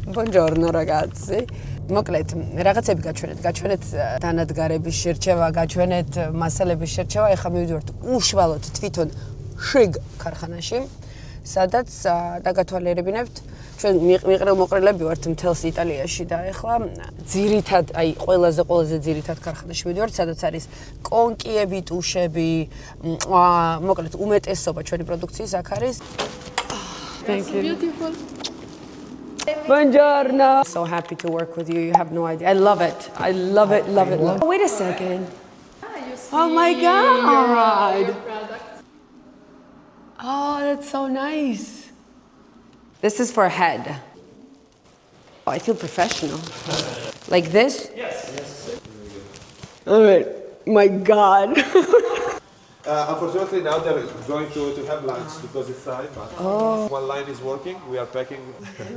Buongiorno ragazzi. მოკლედ, რაღაცები გაჩვენეთ დანადგარების შერჩევა, გაჩვენეთ მასალების შერჩევა, ეხლა მივიდივართ უშუალოდ თვითონ შიგ ქარხანაში, სადაც დაგათვალიერებინებთ ჩვენ მიყრელ-მოყრელები ვართ მთელს იტალიაში და ეხლა ძირითად, აი ყველაზე ძირითად ქარხანაში მივიდივართ, სადაც არის კონკიები, ტუშები, მოკლედ უმეტესობა ჩვენი პროდუქციის აქ არის. Thank you. Beautiful. Buongiorno. So happy to work with you. You have no idea. I love it. I love it. Oh, wait a second. Oh my God. Oh, that's so nice. This is for a head. Oh, I feel professional. Like this? Yes. All right. My God. Unfortunately, now they're going to have lunch because it's time. But one line is working. We are packing.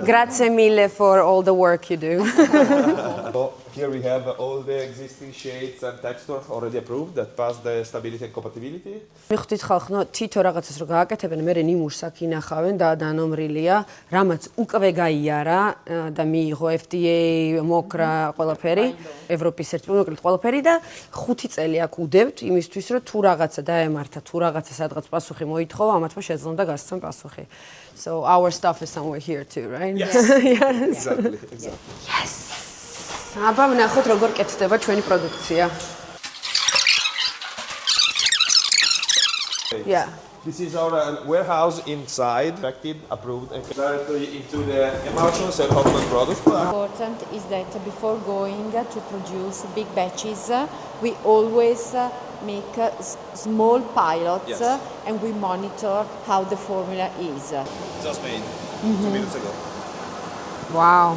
Grazie mille for all the work you do. So here we have all the existing shades and texture already approved that pass the stability and compatibility. მიხდით ხალხო, თითო რაღაცას რო გააკეთებენ, მე ნიმუშს აქ ინახავენ და დანომრილია, რამაც უკვე გაიარა და მიიღო FDA მოკრა ყველაფერი, ევროპის ერთმანეთით ყველაფერი და 5 წელი აქ უდევთ იმისთვის, რომ თუ რაღაცა დაემართა, თუ რაღაცა სადღაც პასუხი მოითხოვა, ამათმა შეძლონ და გასცენ პასუხი. So our stuff is somewhere here too, right? Yes. Yes. Exactly. Yes. აბა ვნახოთ როგორ კეთდება ჩვენი პროდუქცია. Yeah. This is our warehouse inside, packed, approved, and directly into the emulsions and Hoffman products. Important is that before going to produce big batches, we always make small pilots and we monitor how the formula is. Just made 2 minutes ago. Wow.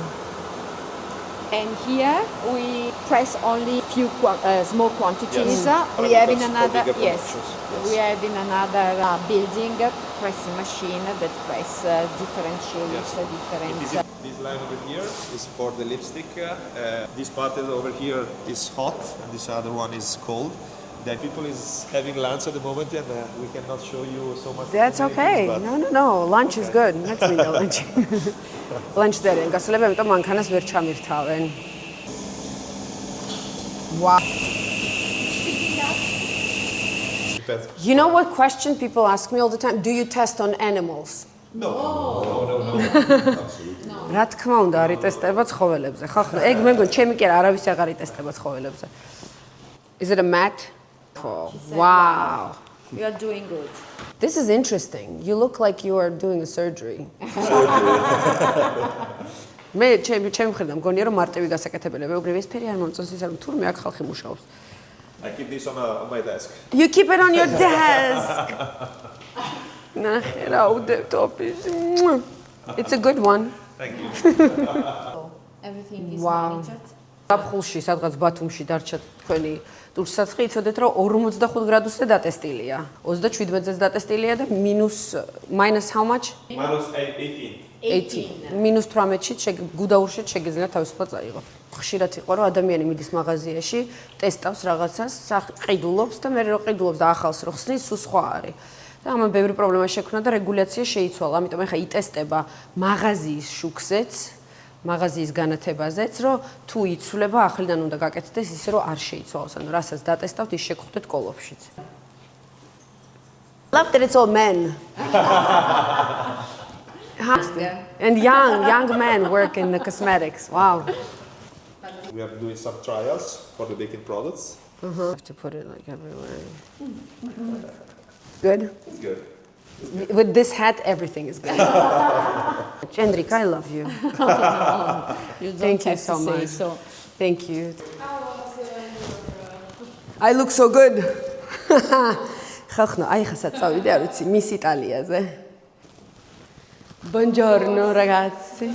And here we press only few small quantities. Yes. We have in another Yes. we have in another building pressing machine that press different shapes, different. This line over here is for the lipstick. This part over here is hot, and this other one is cold. The people is having lunch at the moment, and we cannot show you so much. That's okay. No. Lunch is good. Let's eat the lunch. Lunch there. გასულებები ამიტომ მანქანას ვერ ჩამირთავენ. Wow. You know what question people ask me all the time? Do you test on animals? No. რა თქმა უნდა, არ იტესტება ცხოველებზე. ხახო, ეგ მე მგონი, ჩემი კი არავის აღარ იტესტება ცხოველებზე. Is it a mat? Oh, wow. You are doing good. This is interesting. You look like you are doing a surgery. მე ჩემი მხრიდან მგონია რომ მარტივი გასაკეთებელია. მეუბრალოდ ესფერი არ მომწონს ის რომ თურმე აქ ხალხი მუშაობს. I keep this on my desk. You keep it on your desk. ნახე რა უდევ ტოპის. It's a good one. Thank you. Everything is Wow. monitored. საფხულში სადღაც ბათუმში დარჩა თქვენი ტურსაცხი, იცოდეთ რომ 45 გრადუსზე დატესტილია. 37-ზეც დატესტილია და minus how much? Minus 18. 18. minus 18-ში გუდაურშიც შეგიძლია თავისუფლად წაიღო. ხშირად იყო რომ ადამიანი მიდის მაღაზიაში, ტესტავს რაღაცას, ყიდულობს და მე რო ყიდულობს და ახალს რო ხსნის, სულ სხვა არის. და ამან ბევრი პრობლემა შექმნა და რეგულაცია შეიცვალა. ამიტომ ახლა იტესტება მაღაზიის შუქზეც, მაღაზიის განათებაზეც, რომ თუ იცვლება, ახლიდან უნდა გაკეთდეს ისე, რომ არ შეიცვალოს. ანუ რასაც დატესტავთ, ის შეგხვდეთ კოლოფშიც. Love that it's all men. And young men work in the cosmetics. Wow. We are doing some trials for the baking products. Have to put it like everywhere. Good. It's good. With this hat, everything is good. Hendrik, I love you. You don't Thank you have so to say much. so. Thank you. I look so good. ხახნო, აი ხასაც წავიდე, არ ვიცი, მის იტალიაზე. Buongiorno ragazzi.